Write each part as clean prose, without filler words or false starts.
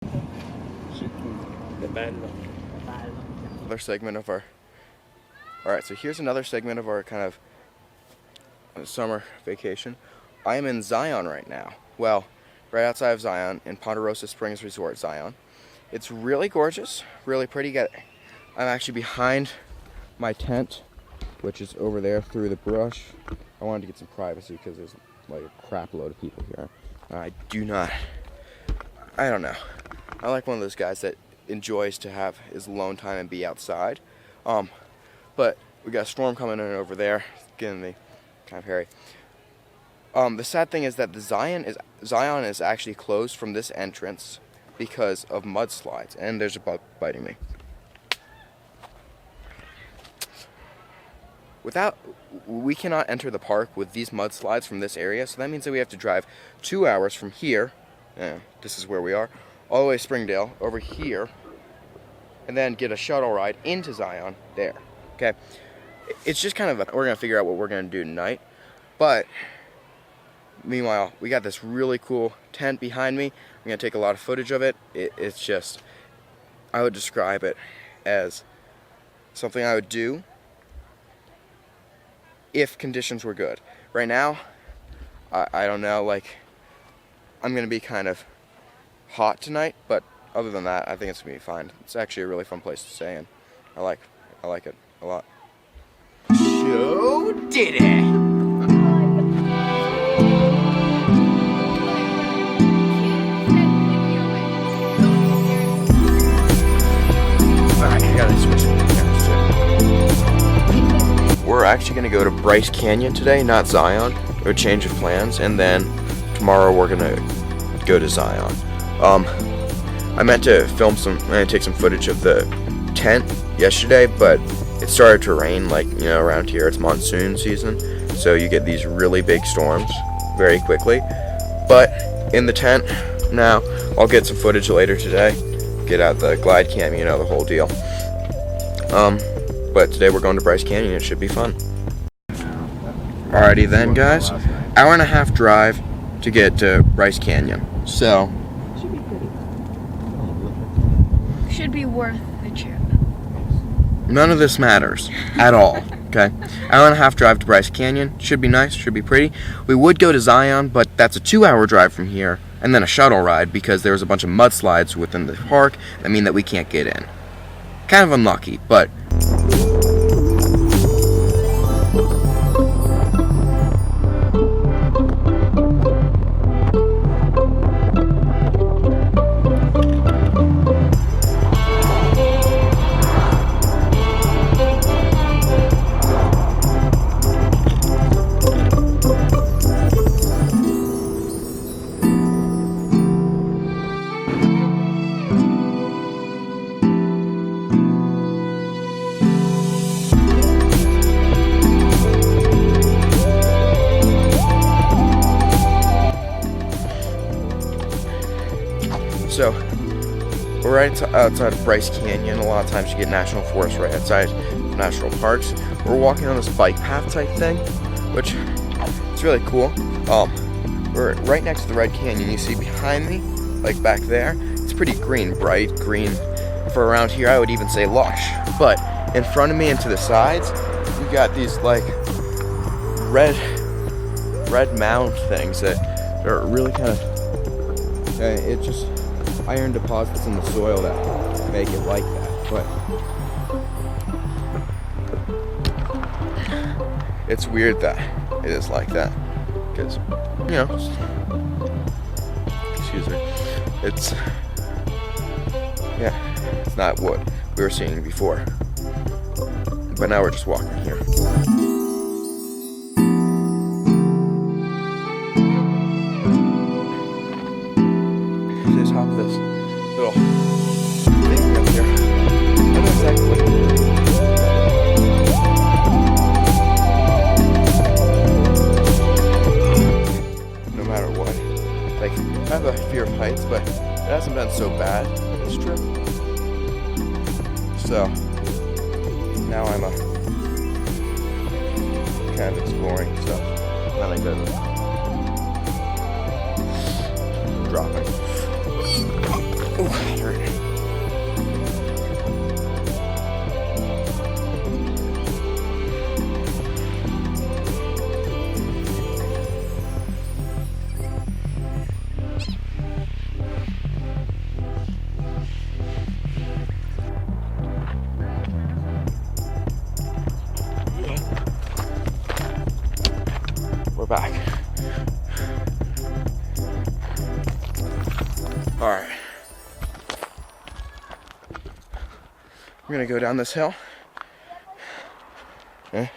Another segment of our. Alright, so here's another segment of our kind of summer vacation. I am in Zion right now. Well, right outside of Zion, in Ponderosa Springs Resort, Zion. It's really gorgeous, really pretty. I'm actually behind my tent, which is over there through the brush. I wanted to get some privacy because there's like a crap load of people here. I don't know. I like one of those guys that enjoys to have his alone time and be outside. But we got a storm coming in over there. It's getting me kind of hairy. The sad thing is that the Zion is actually closed from this entrance because of mudslides, and there's a bug biting me. We cannot enter the park with these mudslides from this area, so that means that we have to drive 2 hours from here. This is where we are, all the way to Springdale over here, and then get a shuttle ride into Zion there. Okay, it's just kind of we're gonna figure out what we're gonna do tonight, but meanwhile we got this really cool tent behind me. I'm gonna take a lot of footage of it. It's just, I would describe it as something I would do if conditions were good. Right now, I don't know, like, I'm gonna be kind of hot tonight, but other than that, I think it's gonna be fine. It's actually a really fun place to stay in. I like it a lot. Joe did it! Alright, I gotta switch cameras too. We're actually gonna go to Bryce Canyon today, not Zion. A change of plans, and then tomorrow we're gonna go to Zion. I meant to take some footage of the tent yesterday, but it started to rain, like, you know, around here it's monsoon season, so you get these really big storms very quickly. But in the tent now, I'll get some footage later today, get out the glide cam, you know, the whole deal. But today we're going to Bryce Canyon. It should be fun. Alrighty then, guys, hour and a half drive to get to Bryce Canyon, so should be worth the trip. None of this matters at all, okay? Hour and a half drive to Bryce Canyon. Should be nice, should be pretty. We would go to Zion, but that's a 2-hour drive from here, and then a shuttle ride because there was a bunch of mudslides within the park that mean that we can't get in. Kind of unlucky, but so we're right outside of Bryce Canyon. A lot of times you get national forests right outside national parks. We're walking on this bike path type thing, which is really cool. We're right next to the Red Canyon. You see behind me, like back there, it's pretty green, bright green. For around here, I would even say lush. But in front of me and to the sides, you got these like red mound things that are really kind of, it just iron deposits in the soil that make it like that. But it's weird that it is like that because, you know, excuse me, it's not what we were seeing before, but now we're just walking here. Just hop this little thing up here. I know exactly no matter what. Like, I have a fear of heights, but it hasn't been so bad this trip. So now I'm kind of exploring stuff. Not like that. Dropping. Ooh, that hurt. We're back. All right. We're gonna go down this hill. Okay.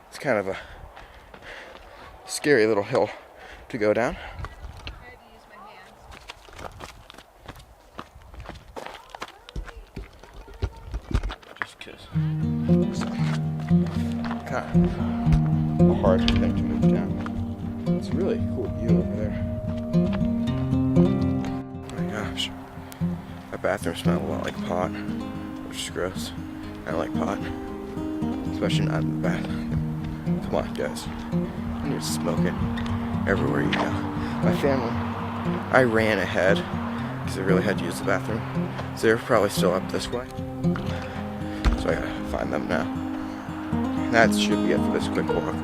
It's kind of a scary little hill to go down. Just kiss. Kind of a hard thing to move down. It's a really cool view over there. Oh my gosh. Our bathroom smells a lot like pot, which is gross. I don't like pot, especially not in the bathroom. Come on, guys. And you're smoking everywhere you go. My family, I ran ahead because I really had to use the bathroom. So they're probably still up this way. So I gotta find them now. That should be it for this quick walk.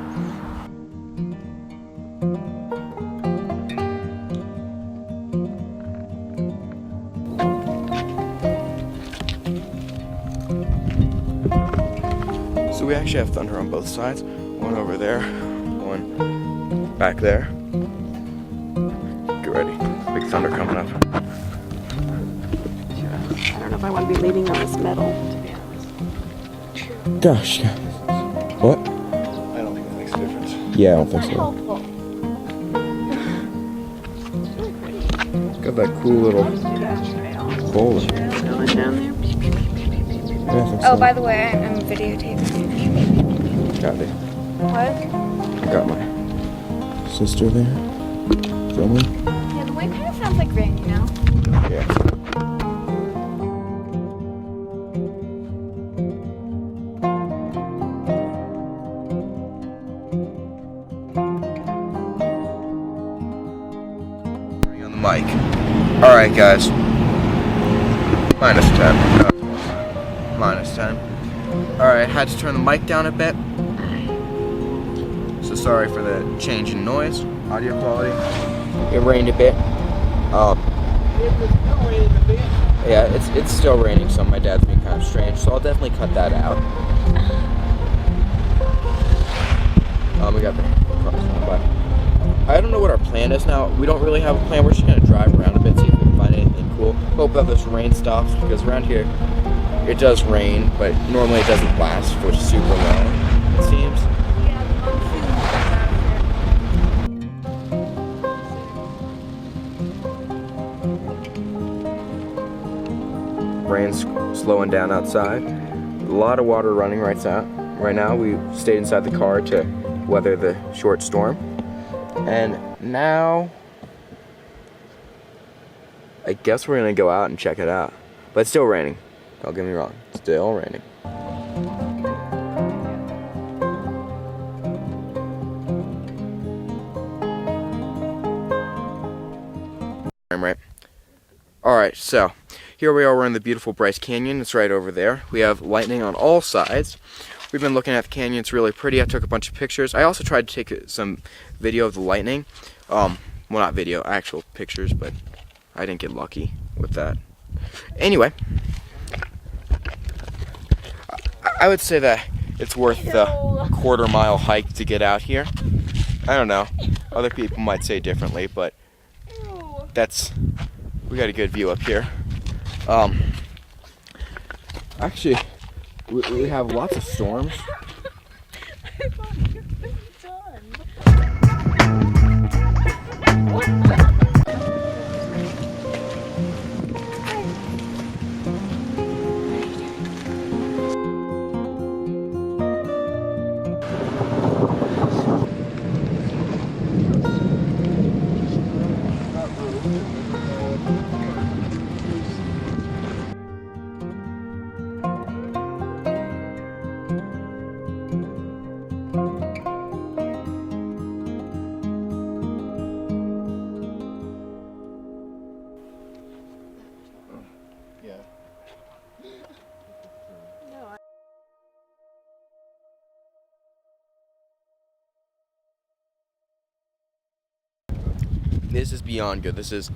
So we actually have thunder on both sides. One over there, one back there. Get ready. Big thunder coming up. I don't know if I want to be leaning on this metal, to be honest. Gosh. What? I don't think that makes a difference. Yeah, I don't think so. Helpful. Got that cool little bowler. Going down there. Yeah, I think so. Oh, by the way, I'm videotaping. Got it. What? I got my sister there. Filming. Yeah, the wind kind of sounds like rain, you know? Yeah. On the mic. All right, guys. -10. -10. All right, had to turn the mic down a bit. So sorry for the change in noise, audio quality. It rained a bit. Yeah, it's still raining, so my dad's being kind of strange. So I'll definitely cut that out. We got the cars going by. I don't know what our plan is now. We don't really have a plan. We're just gonna drive around a bit, see if we can find anything cool. Hope that this rain stops, because around here it does rain, but normally it doesn't last for super long, it seems. Rain's slowing down outside. A lot of water running right now. We stayed inside the car to weather the short storm. And now, I guess we're gonna go out and check it out. But it's still raining. Don't get me wrong. It's still raining. Right. Alright, so here we are. We're in the beautiful Bryce Canyon. It's right over there. We have lightning on all sides. We've been looking at the canyon. It's really pretty. I took a bunch of pictures. I also tried to take some video of the lightning. Well, not video, actual pictures, but I didn't get lucky with that. Anyway, I would say that it's worth the quarter-mile hike to get out here. I don't know. Other people might say differently, but we got a good view up here. Actually, we have lots of storms. I thought you were done. This is beyond good. This is